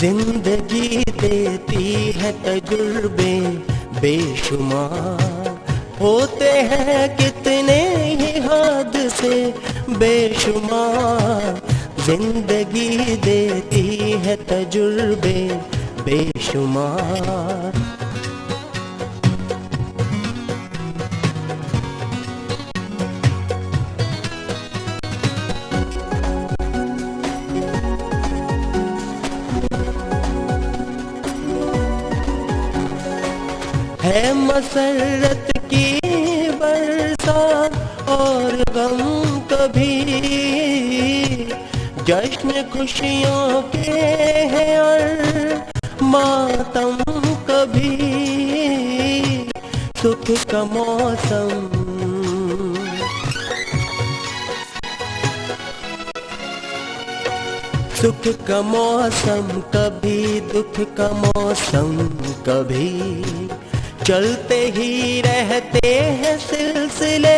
जिंदगी देती है तजुर्बे बेशुमार, होते हैं कितने ही हद से बेशुमार। जिंदगी देती है तजुर्बे बेशुमार। है मसरत की बरसात और गम कभी, जश्न खुशियों के हैं और मातम कभी। सुख का मौसम सुख का मौसम कभी, दुख का मौसम कभी। चलते ही रहते हैं सिलसिले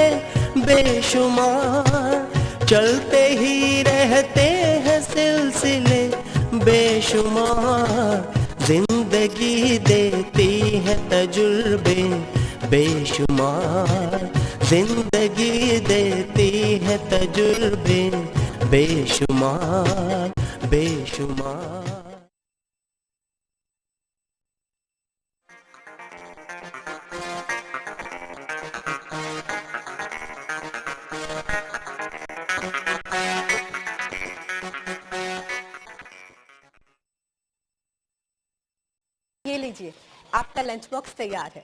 बेशुमार, चलते ही रहते हैं सिलसिले बेशुमार। जिंदगी देती है तजुर्बे बेशुमार, जिंदगी देती है तजुर्बे बेशुमार बेशुमार। ये लीजिए, आपका लंच बॉक्स तैयार है।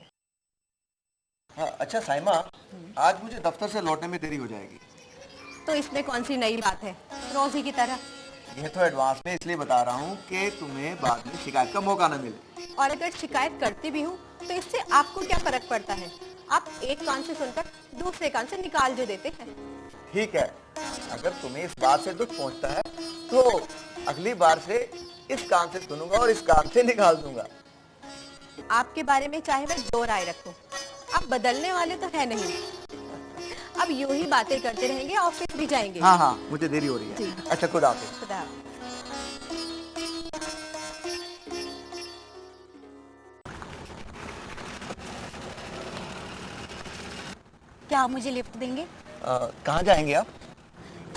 हाँ, अच्छा साइमा, आज मुझे दफ्तर से लौटने में देरी हो जाएगी। तो इसमें कौन सी नई बात है, रोज ही की तरह। ये तो एडवांस में इसलिए बता रहा हूँ कि तुम्हें बाद में शिकायत का मौका न मिले। और अगर शिकायत करती भी हूँ तो इससे आपको क्या फर्क पड़ता है। आप एक कान से सुनकर दूसरे कान से निकाल जो देते हैं। ठीक है, अगर तुम्हें इस बात से दुख पहुँचता है तो अगली बार से इस कान से सुनूंगा और इस कान से निकाल दूंगा। आपके बारे में चाहे मैं जो राय रखूं, आप बदलने वाले तो है नहीं। अब यूं ही बातें करते रहेंगे, ऑफिस भी जाएंगे। हाँ हाँ, मुझे देरी हो रही है। अच्छा, खुदा हाफिज। खुदा हाफिज। क्या आप मुझे लिफ्ट देंगे? कहाँ जाएंगे आप?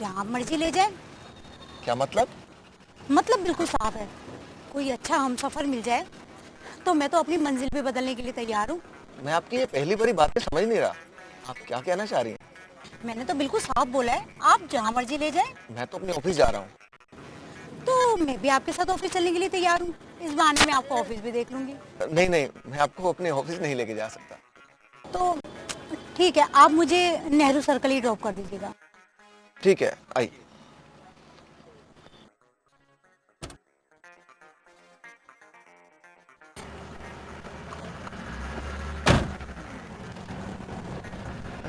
जहाँ आप मर्जी ले जाए। क्या मतलब? मतलब बिल्कुल साफ है, कोई अच्छा हमसफर मिल जाए तो मैं तो अपनी मंजिल भी बदलने के लिए तैयार हूँ। मैं आपकी ये पहली बारी बातें समझ नहीं रहा, आप क्या कहना चाह रही हैं? मैंने तो बिल्कुल साफ बोला है, आप जहाँ मर्जी ले जाए। मैं तो अपने ऑफिस जा रहा हूँ। तो मैं भी आपके साथ ऑफिस चलने के लिए तैयार हूँ। इस बहाने में आपको ऑफिस भी देख लूंगी। नहीं नहीं, मैं आपको अपने ऑफिस नहीं लेके जा सकता। तो ठीक है, आप मुझे नेहरू सर्कल ही ड्रॉप कर दीजिएगा। ठीक है, आइए।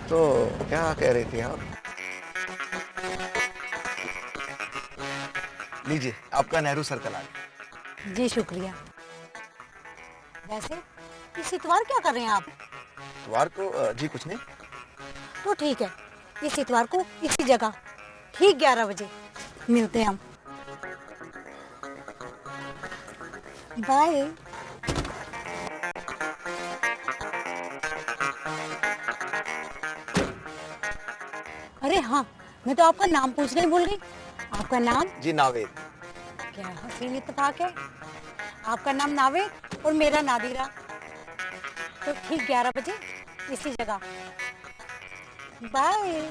तो क्या कह रही थी आप? लीजिए, आपका नेहरू सर्कल आ गया। जी शुक्रिया। वैसे इस इतवार क्या कर रहे हैं आप? इतवार को जी कुछ नहीं। तो ठीक है, इस इतवार को इसी जगह ठीक 11 बजे मिलते हैं हम। बाय। अरे हाँ, मैं तो आपका नाम पूछना ही भूल गई। आपका नाम? जी नावेद। क्या हसीन इत्तेफाक है, आपका नाम नावेद और मेरा नादिरा। तो ठीक 11 बजे इसी जगह। बाय।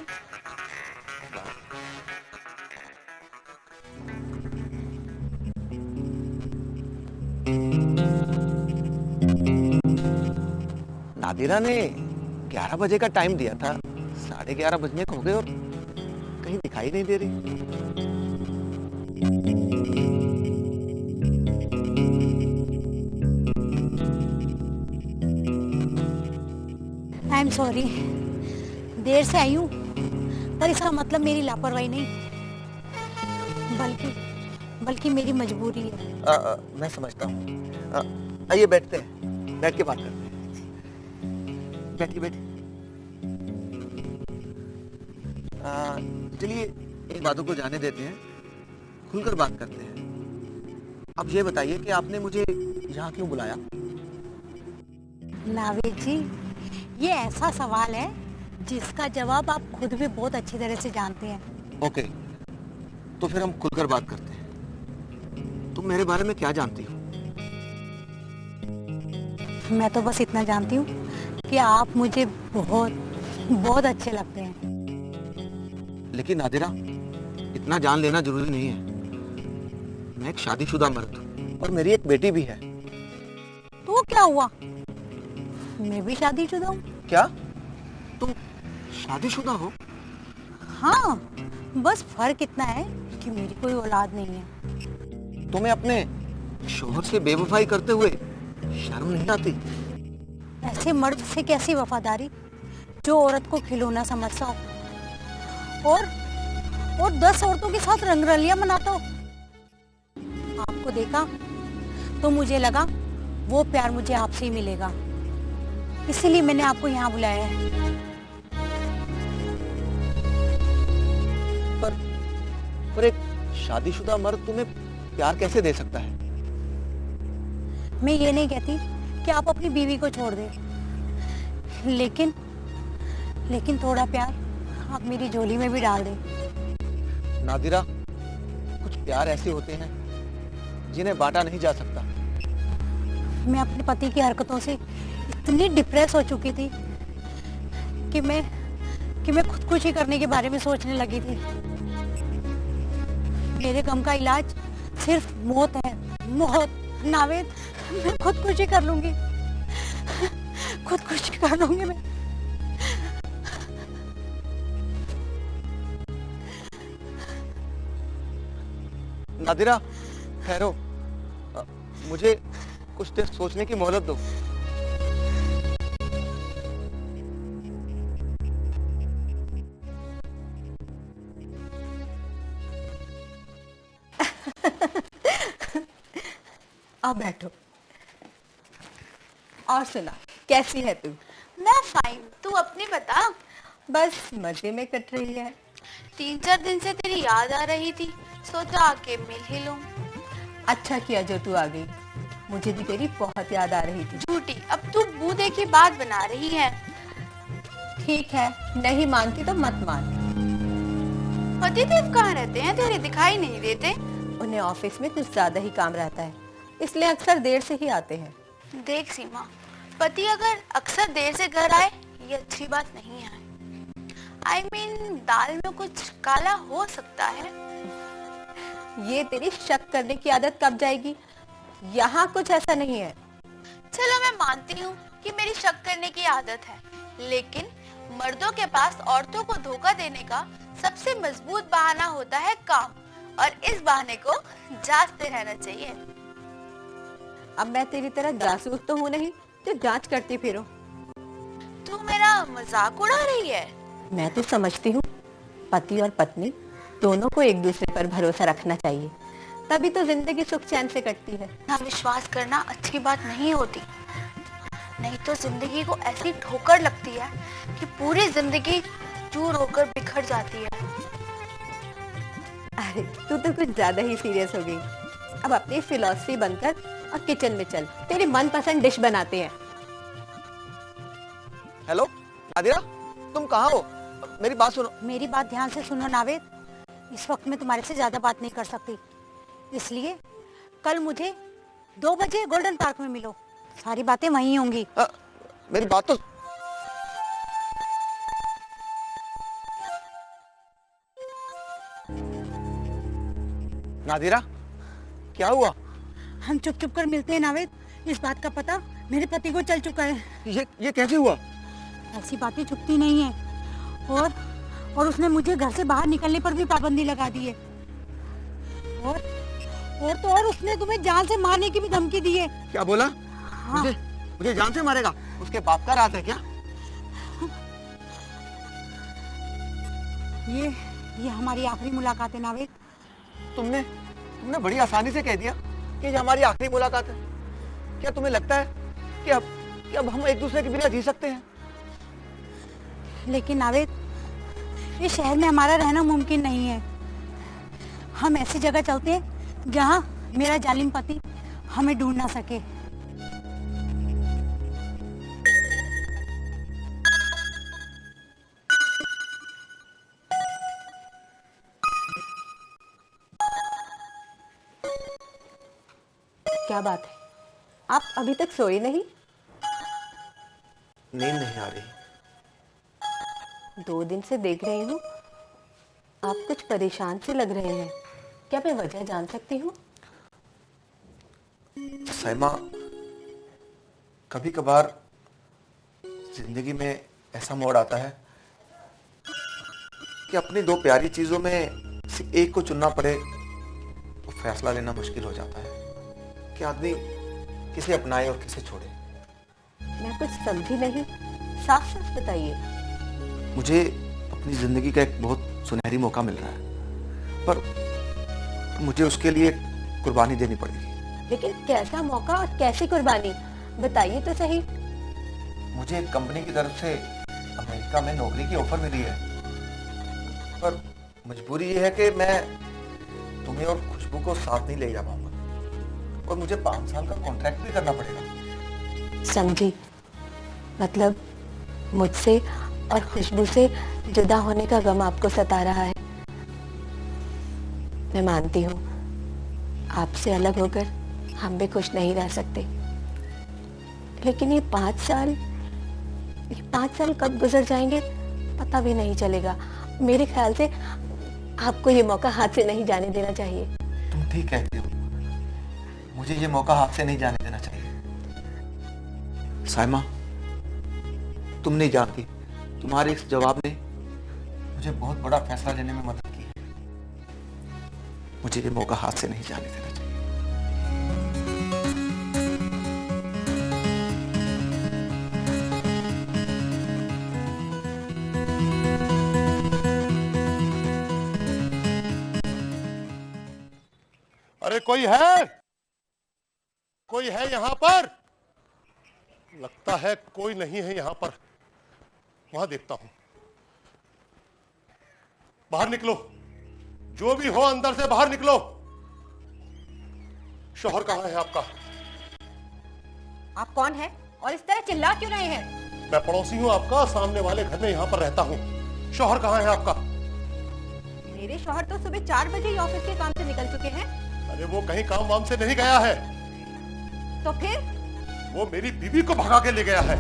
नादिरा ने 11 बजे का टाइम दिया था, 11:30 बजने को हो गए और कहीं दिखाई नहीं दे रही। आई एम सॉरी, देर से आई हूँ, पर इसका मतलब मेरी लापरवाही नहीं, बल्कि मेरी मजबूरी है। मैं समझता हूँ। आइए बैठते हैं, बैठ के बात करते हैं। बैठिए बैठिए। चलिए इन बातों को जाने देते हैं, खुलकर बात करते हैं। अब ये बताइए कि आपने मुझे यहाँ क्यों बुलाया? नावेद जी, ये ऐसा सवाल है जिसका जवाब आप खुद भी बहुत अच्छी तरह से जानते हैं। ओके, तो फिर हम खुलकर बात करते हैं। तुम मेरे बारे में क्या जानती हो? मैं तो बस इतना जानती हूँ कि आप मुझे बहुत बहुत अच्छे लगते हैं। लेकिन नादिरा, इतना जान लेना जरूरी नहीं है। मैं एक शादीशुदा मर्द हूँ और मेरी एक बेटी भी है। तो क्या हुआ, मैं भी शादीशुदा हूँ। क्या तुम शादीशुदा हो? हाँ, बस फर्क इतना है कि मेरी कोई औलाद नहीं है। तुम्हें अपने शोहर से बेवफाई करते हुए शर्म नहीं आती? ऐसे मर्द से कैसी वफादारी जो औरत को खिलौना समझता हो और 10 औरतों के साथ रंगरलियां मनाता हो। आपको देखा तो मुझे लगा वो प्यार मुझे आपसे ही मिलेगा, इसीलिए मैंने आपको यहाँ बुलाया है। पर एक शादीशुदा मर्द तुम्हें प्यार कैसे दे सकता है? मैं ये नहीं कहती कि आप अपनी बीवी को छोड़ दें, लेकिन थोड़ा प्यार आप मेरी झोली में भी डाल दें। नादिरा, कुछ प्यार ऐसे होते हैं जिन्हें बांटा नहीं जा सकता। मैं अपने पति की हरकतों से इतनी डिप्रेस हो चुकी थी कि मैं खुदकुशी करने के बारे में सोचने लगी थी। मेरे गम का इलाज सिर्फ मौत है, मौत। नावेद, मैं खुदकुशी कर लूंगी, खुदकुशी कर लूंगी मैं। नादिरा, ठहरो, मुझे कुछ देर सोचने की मोहलत दो। अब बैठो। और सुना, कैसी है तू? मैं फाइन, तू अपनी बता। बस मजे में कट रही है। 3-4 दिन से तेरी याद आ रही थी, सोचा आके मिल ही लूं। अच्छा किया जो तू आ गई, मुझे भी तेरी बहुत याद आ रही थी। झूठी, अब तू बूढ़े की बात बना रही है। ठीक है, नहीं मानती तो मत मान। पतिदेव कहाँ रहते हैं, तेरे दिखाई नहीं देते। उन्हें ऑफिस में कुछ ज्यादा ही काम रहता है, इसलिए अक्सर देर से ही आते हैं। देख सीमा, पति अगर अक्सर देर से घर आए ये अच्छी बात नहीं है। I mean, दाल में कुछ काला हो सकता है। ये तेरी शक करने की आदत कब जाएगी? यहाँ कुछ ऐसा नहीं है। चलो मैं मानती हूँ कि मेरी शक करने की आदत है, लेकिन मर्दों के पास औरतों को धोखा देने का सबसे मजबूत बहाना होता है काम, और इस बहाने को जांचते रहना चाहिए। अब मैं तेरी तरह जासूस तो हूँ नहीं जो जांच करती फिरो। तू मेरा मजाक उड़ा रही है? मैं तो समझती हूँ पति और पत्नी दोनों को एक दूसरे पर भरोसा रखना चाहिए, तभी तो जिंदगी सुख चैन से कटती है। ना विश्वास करना अच्छी बात नहीं होती, नहीं तो जिंदगी को ऐसी ठोकर लगती है कि पूरी जिंदगी चूर होकर बिखर जाती है। अरे तू तो कुछ ज्यादा ही सीरियस हो गई। अब अपनी फिलॉसफी बनकर और किचन में चल, तेरी मनपसंद डिश बनाते हैं। हेलो नादिरा, तुम कहाँ हो? मेरी बात सुनो। मेरी बात ध्यान से सुनो नावेद, इस वक्त मैं तुम्हारे से ज्यादा बात नहीं कर सकती, इसलिए कल मुझे 2 बजे गोल्डन पार्क में मिलो, सारी बातें वहीं होंगी। मेरी बात तो नादिरा, क्या हुआ? हम चुप चुप कर मिलते हैं नावेद, इस बात का पता मेरे पति को चल चुका है। ये कैसे हुआ? ऐसी बातें चुपती नहीं है, और उसने मुझे घर से बाहर निकलने पर भी पाबंदी लगा दी है, और उसने तुम्हें जान से मारने की भी धमकी दी है। क्या बोला? हाँ। मुझे जान से मारेगा? उसके बाप का राज है क्या? ये हमारी आखिरी मुलाकात है नावेद। तुमने बड़ी आसानी से कह दिया कि ये हमारी आखिरी मुलाकात है। क्या तुम्हें लगता है कि अब हम एक दूसरे के बिना जी सकते हैं? लेकिन नावेद, इस शहर में हमारा रहना मुमकिन नहीं है। हम ऐसी जगह चलते हैं मेरा जालिम पति हमें ढूंढ ना सके। क्या बात है, आप अभी तक सोए नहीं? नींद नहीं आ रही। 2 दिन से देख रही हूँ, आप कुछ परेशान से लग रहे हैं। क्या मैं वजह जान सकती हूँ? साइमा, कभी कभार जिंदगी में ऐसा मोड़ आता है कि अपनी 2 प्यारी चीजों में से एक को चुनना पड़े तो फैसला लेना मुश्किल हो जाता है कि आदमी किसे अपनाए और किसे छोड़े। मैं कुछ समझी नहीं, साफ साफ बताइए। मुझे अपनी जिंदगी का एक बहुत सुनहरी मौका मिल रहा है, पर मुझे उसके लिए कुर्बानी देनी पड़ेगी। लेकिन कैसा मौका और कैसी कुर्बानी, बताइए तो सही। मुझे एक कंपनी की तरफ से अमेरिका में नौकरी की ऑफर मिली है, पर मजबूरी ये है कि मैं तुम्हें और खुशबू को साथ नहीं ले जा पाऊंगा और मुझे 5 साल का कॉन्ट्रैक्ट भी करना पड़ेगा। समझी, मतलब मुझसे और खुशबू से जुदा होने का गम आपको सता रहा है। मैं मानती हूँ, आपसे अलग होकर हम भी खुश नहीं रह सकते, लेकिन ये 5 साल कब गुजर जाएंगे पता भी नहीं चलेगा। मेरे ख्याल से आपको ये मौका हाथ से नहीं जाने देना चाहिए। तुम ठीक कहती हो, मुझे ये मौका हाथ से नहीं जाने देना चाहिए। साइमा, तुम नहीं जानती, तुम्हारे इस जवाब ने मुझे बहुत बड़ा फैसला लेने में मदद की है। मुझे ये मौका हाथ से नहीं जाने देना चाहिए। अरे कोई है? कोई है यहाँ पर? लगता है कोई नहीं है यहाँ पर। वहां देखता हूं। बाहर निकलो, जो भी हो अंदर से बाहर निकलो। शौहर कहाँ है आपका? आप कौन है और इस तरह चिल्ला क्यों रहे हैं? मैं पड़ोसी हूँ आपका, सामने वाले घर में यहाँ पर रहता हूँ। शौहर कहाँ है आपका? मेरे शौहर तो सुबह 4 बजे ही ऑफिस के काम से निकल चुके हैं। अरे वो कहीं काम वाम से नहीं गया है, तो फिर? वो मेरी बीवी को भगा के ले गया है।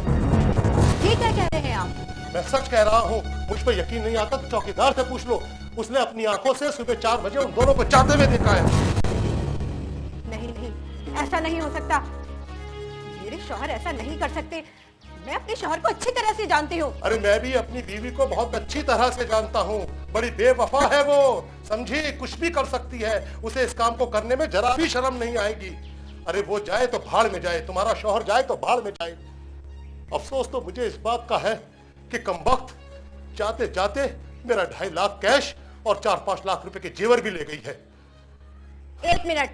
ये क्या कह रहे हैं आप? मैं सच कह रहा हूँ, मुझ पर यकीन नहीं आता तो चौकीदार से पूछ लो। उसने अपनी आंखों से सुबह 4 बजे उन दोनों को जाते हुए देखा है। नहीं, ऐसा नहीं हो सकता। मेरे शौहर ऐसा नहीं कर सकते। मैं अपने शौहर को अच्छी तरह से जानती हूँ। अरे मैं भी अपनी बीवी को बहुत अच्छी तरह से जानता हूँ। बड़ी बेवफा है वो, समझी? कुछ भी कर सकती है। उसे इस काम को करने में जरा भी शर्म नहीं आएगी। अरे वो जाए तो भाड़ में जाए, तुम्हारा शौहर जाए तो भाड़ में जाए। अफसोस तो मुझे इस बात का है कि कमबख्त जाते जाते मेरा 2.5 लाख कैश और 4-5 लाख रुपए के जेवर भी ले गई है। 1 मिनट।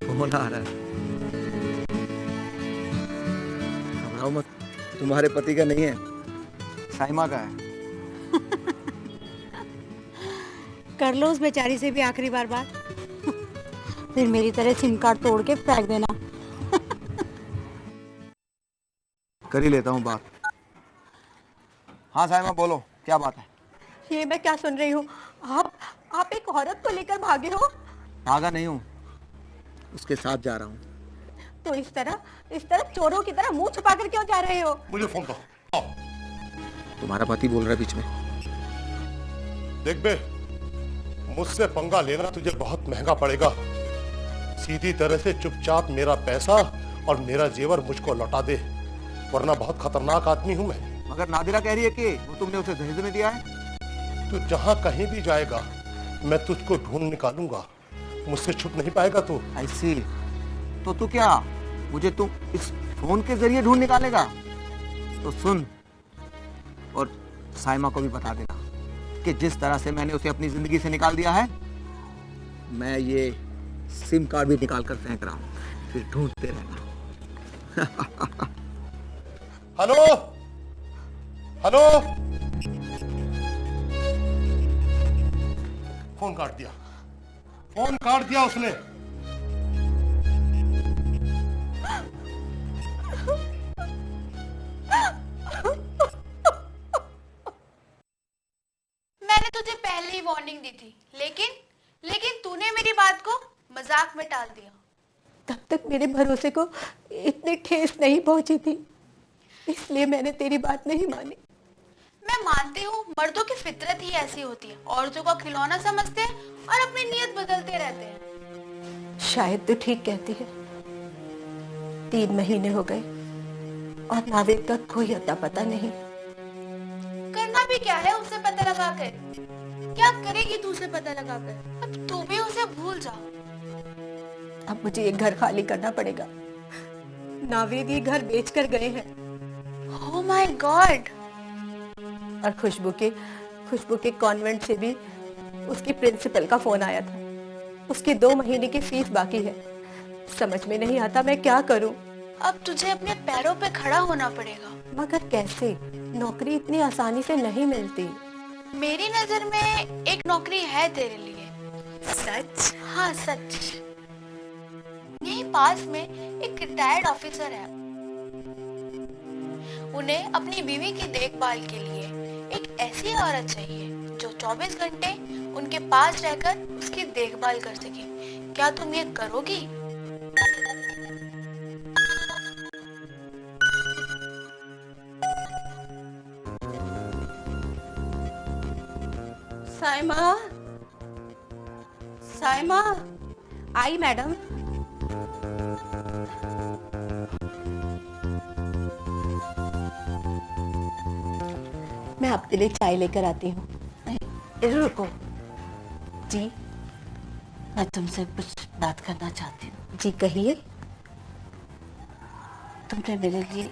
फोन आ रहा है। घबराओ मत, तुम्हारे पति का नहीं है, साइमा का है। कर लो उस बेचारी से भी आखिरी बार बात, फिर मेरी तरह सिम कार्ड तोड़ के फेंक देना। कर ही लेता हूँ बात। हाँ साइमा, बोलो, क्या बात है? ये मैं क्या सुन रही हूँ? आप एक औरत को लेकर भागे हो? भागा नहीं हूँ, उसके साथ जा रहा हूँ। तो इस तरह चोरों की तरह मुंह छुपा कर क्यों जा रहे हो? मुझे फोन दो। आओ। तुम्हारा पति बोल रहा है बीच में। देख बे, मुझसे पंगा लेना तुझे बहुत महंगा पड़ेगा। सीधी तरह से चुपचाप मेरा पैसा और मेरा जेवर मुझको लौटा दे, वरना बहुत खतरनाक आदमी हूं मैं। मगर नादिरा कह रही है कि वो तुमने उसे दहेज में दिया है। तू जहां कहीं भी जाएगा मैं तुझको ढूंढ निकालूंगा, मुझसे छुप नहीं पाएगा तू। ऐसी तो तू क्या मुझे तुम इस फोन के जरिए ढूंढ निकालेगा? तो सुन, और साइमा को भी बता देना कि जिस तरह से मैंने उसे अपनी जिंदगी से निकाल दिया है, मैं ये सिम कार्ड भी निकाल कर फेंक रहा हूं, फिर ढूंढते रहना। Hello hello. फोन काट दिया, फोन काट दिया उसने। मैंने तुझे पहले ही वार्निंग दी थी, लेकिन लेकिन तूने मेरी बात को मजाक में टाल दिया। तब तक मेरे भरोसे को इतनी ठेस नहीं पहुंची थी, इसलिए मैंने तेरी बात नहीं मानी। मैं मानती हूँ मर्दों की फितरत ही ऐसी होती है, औरतों को खिलौना समझते हैं और अपनी नीयत बदलते रहते हैं। शायद तो ठीक कहती है। 3 महीने हो गए और नाविक का कोई अता पता नहीं। करना भी क्या है उसे पता लगा कर? क्या करेगी तू उसे पता लगा कर? अब तू भी उसे भूल जा। अब मुझे ये घर खाली करना पड़ेगा। नावेद ये घर बेचकर गए हैं। Oh my God. और खुशबू के कॉन्वेंट से भी उसकी प्रिंसिपल का फोन आया था। उसकी 2 महीने की फीस बाकी है। समझ में नहीं आता मैं क्या करूं। अब तुझे अपने पैरों पे खड़ा होना पड़ेगा। मगर कैसे? नौकरी इतनी आसानी से नहीं मिलती। मेरी नजर में एक नौकरी है तेरे लिए। सच? हाँ सच। यही पास में एक रिटायर्ड ऑफिसर है। उन्हें अपनी बीवी की देखभाल के लिए एक ऐसी औरत चाहिए जो 24 घंटे उनके पास रहकर उसकी देखभाल कर सके। क्या तुम ये करोगी? साइमा, साइमा। आई मैडम। मैं आपके लिए चाय लेकर आती हूँ। रुको, जी मैं तुमसे कुछ बात करना चाहती हूँ। जी कहिए। तुमने मेरे लिए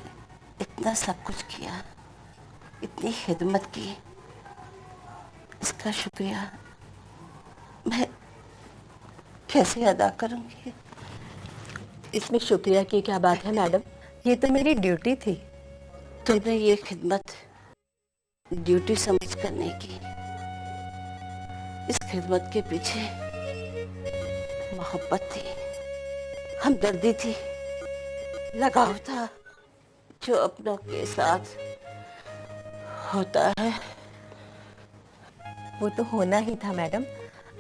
इतना सब कुछ किया, इतनी खिदमत की, इसका शुक्रिया मैं कैसे अदा करूँगी? इसमें शुक्रिया की क्या बात है मैडम? ये तो मेरी ड्यूटी थी। तुमने ये खिदमत ड्यूटी समझ कर नहीं की। इस खिदमत के पीछे मोहब्बत थी, हमदर्दी थी, लगाव था, जो अपनों के साथ होता है। वो तो होना ही था मैडम।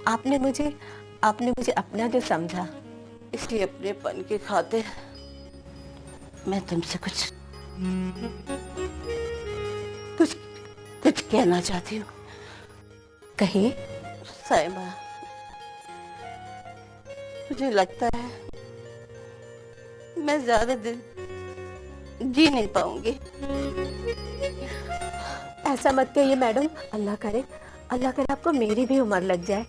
आपने मुझे अपना जो समझा। इसलिए अपनेपन के खातिर मैं तुमसे कुछ कुछ कुछ कहना चाहती हूँ। कहिए। साइमा, मुझे लगता है मैं ज्यादा दिन जी नहीं पाऊंगी। ऐसा मत कहिए मैडम। अल्लाह करे आपको मेरी भी उम्र लग जाए।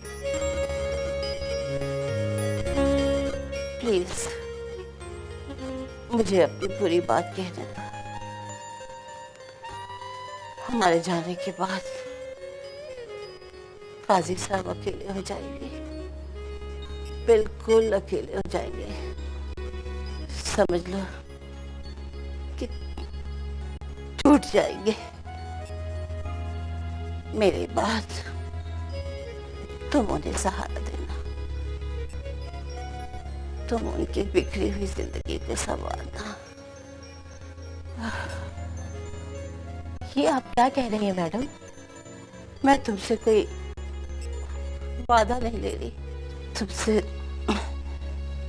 प्लीज मुझे अपनी पूरी बात कहने दो। हमारे जाने के बाद काजी साहब अकेले हो जाएंगे, बिल्कुल अकेले हो जाएंगे। समझ लो कि टूट जाएंगे। मेरी बात तुम उन्हें सहारा देना, तुम उनकी बिखरी हुई जिंदगी को संभालना। ये आप क्या कह रही हैं मैडम? मैं तुमसे कोई वादा नहीं ले रही, तुमसे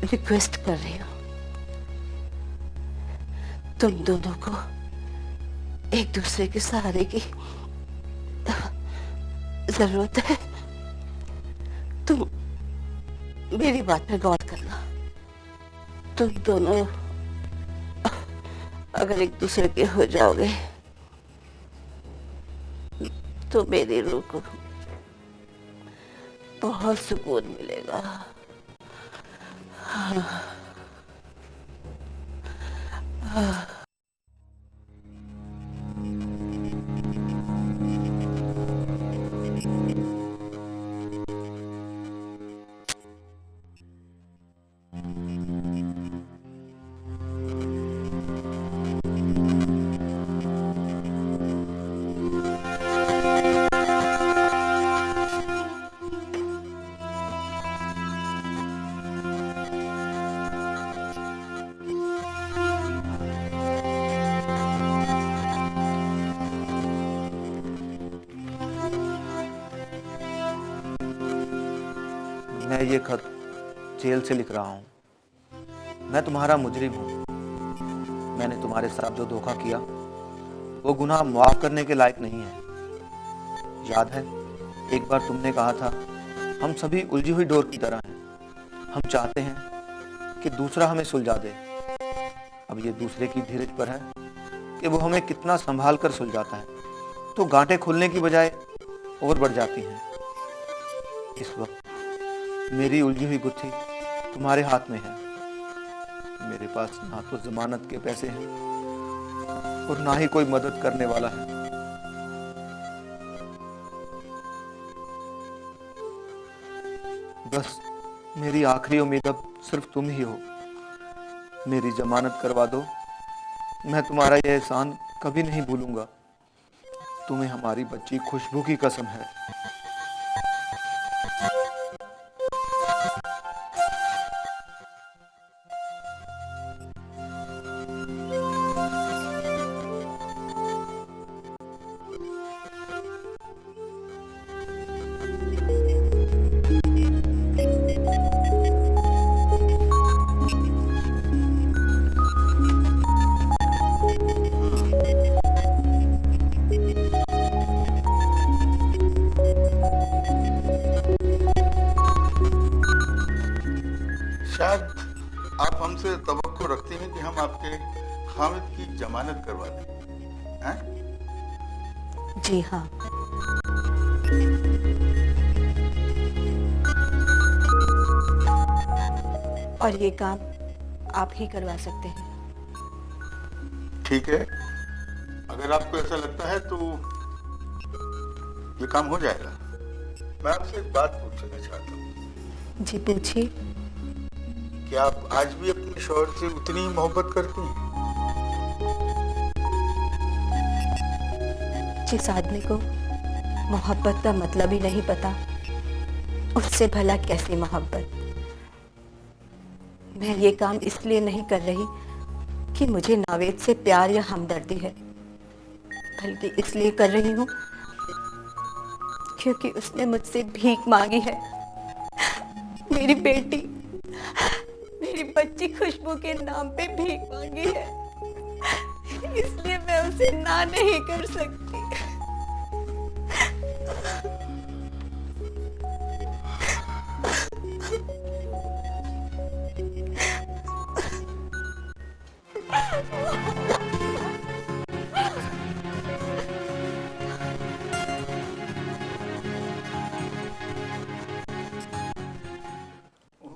रिक्वेस्ट कर रही हूँ। तुम दोनों को एक दूसरे के सहारे की जरूरत है। तुम मेरी बात पे गौर करना। तुम दोनों अगर एक दूसरे के हो जाओगे तो मेरी रूह को बहुत सुकून मिलेगा। मैं ये खत जेल से लिख रहा हूँ। मैं तुम्हारा मुजरिम हूँ। मैंने तुम्हारे साथ जो धोखा किया वो गुनाह माफ करने के लायक नहीं है। याद है एक बार तुमने कहा था हम सभी उलझी हुई डोर की तरह हैं। हम चाहते हैं कि दूसरा हमें सुलझा दे। अब ये दूसरे की धीरज पर है कि वो हमें कितना संभाल कर सुलझाता है, तो गांठें खुलने की बजाय और बढ़ जाती हैं। इस वक्त मेरी उलझी हुई गुत्थी तुम्हारे हाथ में है। मेरे पास ना तो जमानत के पैसे हैं और ना ही कोई मदद करने वाला है। बस मेरी आखिरी उम्मीद अब सिर्फ तुम ही हो। मेरी जमानत करवा दो। मैं तुम्हारा यह एहसान कभी नहीं भूलूंगा। तुम्हें हमारी बच्ची खुशबू की कसम है। शायद आप हमसे तवक्को रखते हैं कि हम आपके हामिद की जमानत करवा दें, हैं? जी हाँ। और ये काम आप ही करवा सकते हैं। ठीक है, अगर आपको ऐसा लगता है तो ये काम हो जाएगा। मैं आपसे एक बात पूछना चाहता हूँ। जी पूछिए। क्या आप आज भी अपने शौहर से उतनी ही मोहब्बत करती हैं? जिस आदमी को मोहब्बत का मतलब ही नहीं पता, उससे भला कैसी मोहब्बत। मैं ये काम इसलिए नहीं कर रही कि मुझे नावेद से प्यार या हमदर्दी है, बल्कि इसलिए कर रही हूँ क्योंकि उसने मुझसे भीख मांगी है। मेरी बेटी, मेरी बच्ची खुशबू के नाम पे भीख मांगी है, इसलिए मैं उसे ना नहीं कर सकती।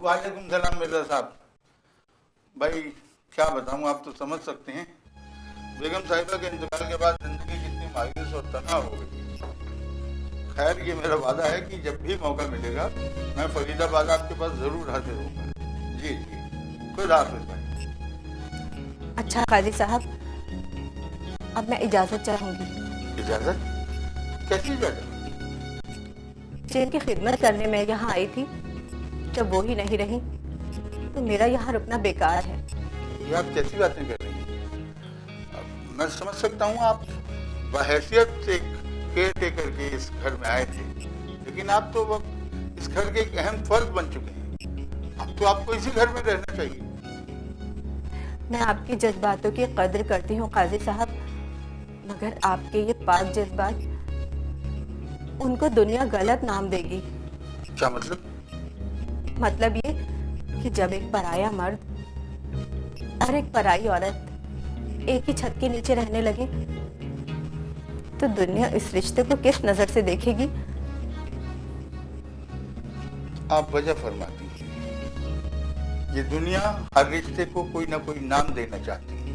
वालेकुम सलाम मिर्जा साहब। भाई क्या बताऊं, आप तो समझ सकते हैं बेगम साहिबा के इंतकाल के बाद जिंदगी कितनी मायूस और तनाव हो गई। खैर ये मेरा वादा है कि जब भी मौका मिलेगा मैं फरीदाबाद आपके पास जरूर हाजिर होऊंगा। जी जी, खुदा हाफिज भाई। अच्छा काजी साहब, अब मैं इजाजत चाहूंगी। इजाजत? कैसी इजाजत? जिनकी खिदमत करने में यहाँ आई थी, जब वो ही नहीं रही तो मेरा यहाँ रुकना बेकार है। ये आप कैसी बातें कर रही हैं? मैं समझ सकता हूँ आप बहैसियत से केयर टेकर के इस घर में आए थे, लेकिन आप तो अब इस घर के एक अहम फर्द बन चुके हैं। अब तो आपको इसी घर में रहना चाहिए। मैं आपके जज्बातों की कदर करती हूँ काजी साहब, मगर आपके ये पाक जज्बात, उनको दुनिया गलत नाम देगी। क्या मतलब? मतलब ये कि जब एक पराया मर्द और एक पराई औरत एक ही छत के नीचे रहने लगे तो दुनिया इस रिश्ते को किस नजर से देखेगी। आप वजह फरमाती हैं। ये दुनिया हर रिश्ते को कोई ना कोई नाम देना चाहती है,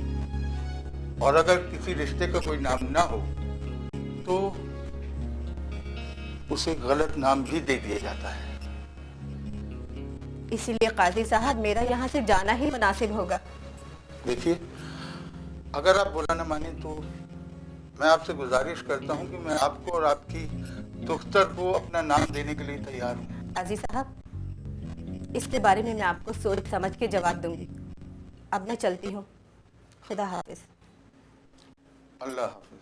और अगर किसी रिश्ते का कोई नाम ना हो तो उसे गलत नाम भी दे दिया जाता है। इसीलिए काजी साहब मेरा यहाँ से जाना ही मुनासिब होगा। देखिए, अगर आप बुरा न माने तो मैं आपसे गुजारिश करता हूँ कि मैं आपको और आपकी दुख्तर को अपना नाम देने के लिए तैयार हूँ। काजी साहब, इसके बारे में मैं आपको सोच समझ के जवाब दूंगी। अब मैं चलती हूँ। खुदा हाफिज। अल्लाह हाफिज।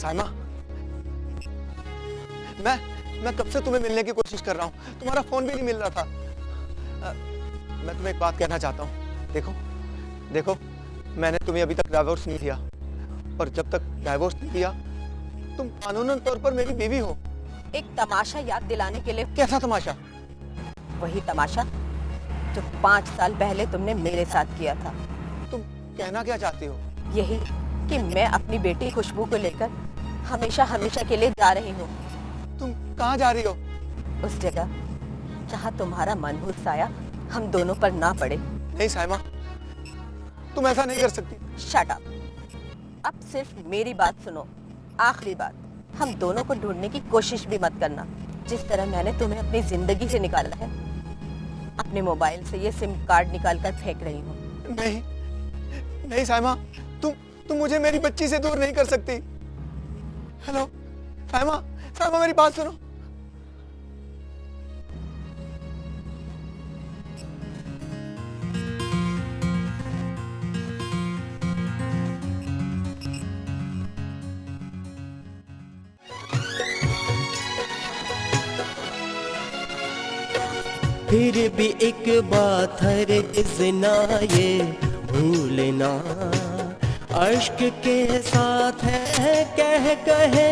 साइमा, मैं कब से तुम्हें मिलने की कोशिश कर रहा हूँ, तुम्हारा फोन भी नहीं मिल रहा था। मैं तुम्हें एक बात कहना चाहता हूँ। देखो, मैंने तुम्हें अभी तक डाइवोर्स नहीं दिया, और जब तक डाइवोर्स नहीं दिया तुम कानूनन तौर पर मेरी बीवी हो। एक तमाशा याद दिलाने के लिए। कैसा तमाशा? वही तमाशा जो 5 साल पहले तुमने मेरे साथ किया था। तुम कहना क्या चाहती हो? यही कि मैं अपनी बेटी खुशबू को लेकर हमेशा के लिए जा रही हूँ। तुम कहाँ जा रही हो? उस जगह जहाँ तुम्हारा मनहूस साया हम दोनों पर ना पड़े। नहीं साइमा, तुम ऐसा नहीं कर सकती। Shut up. अब सिर्फ मेरी बात सुनो। आखिरी बात, हम दोनों को ढूंढने की कोशिश भी मत करना। जिस तरह मैंने तुम्हें अपनी जिंदगी से निकाला है, अपने मोबाइल से ये सिम कार्ड निकाल कर फेंक रही हूँ। नहीं साइमा, तुम मुझे मेरी बच्ची से दूर नहीं कर सकती। हेलो साइमा, मेरी बात सुनो। फिर भी एक बात हरगिज़ ना ये भूलना, अश्क के साथ है कहे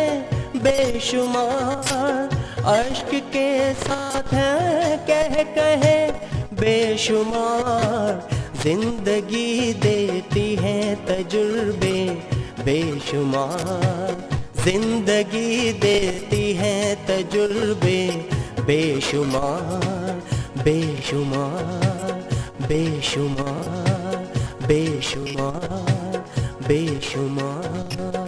बेशुमार, अश्क के साथ है कहे बेशुमार, जिंदगी देती है तजुर्बे बेशुमार, जिंदगी देती है तजुर्बे बेशुमार, बेशुमार, बेशुमार, बेशुमार, बेशुमार।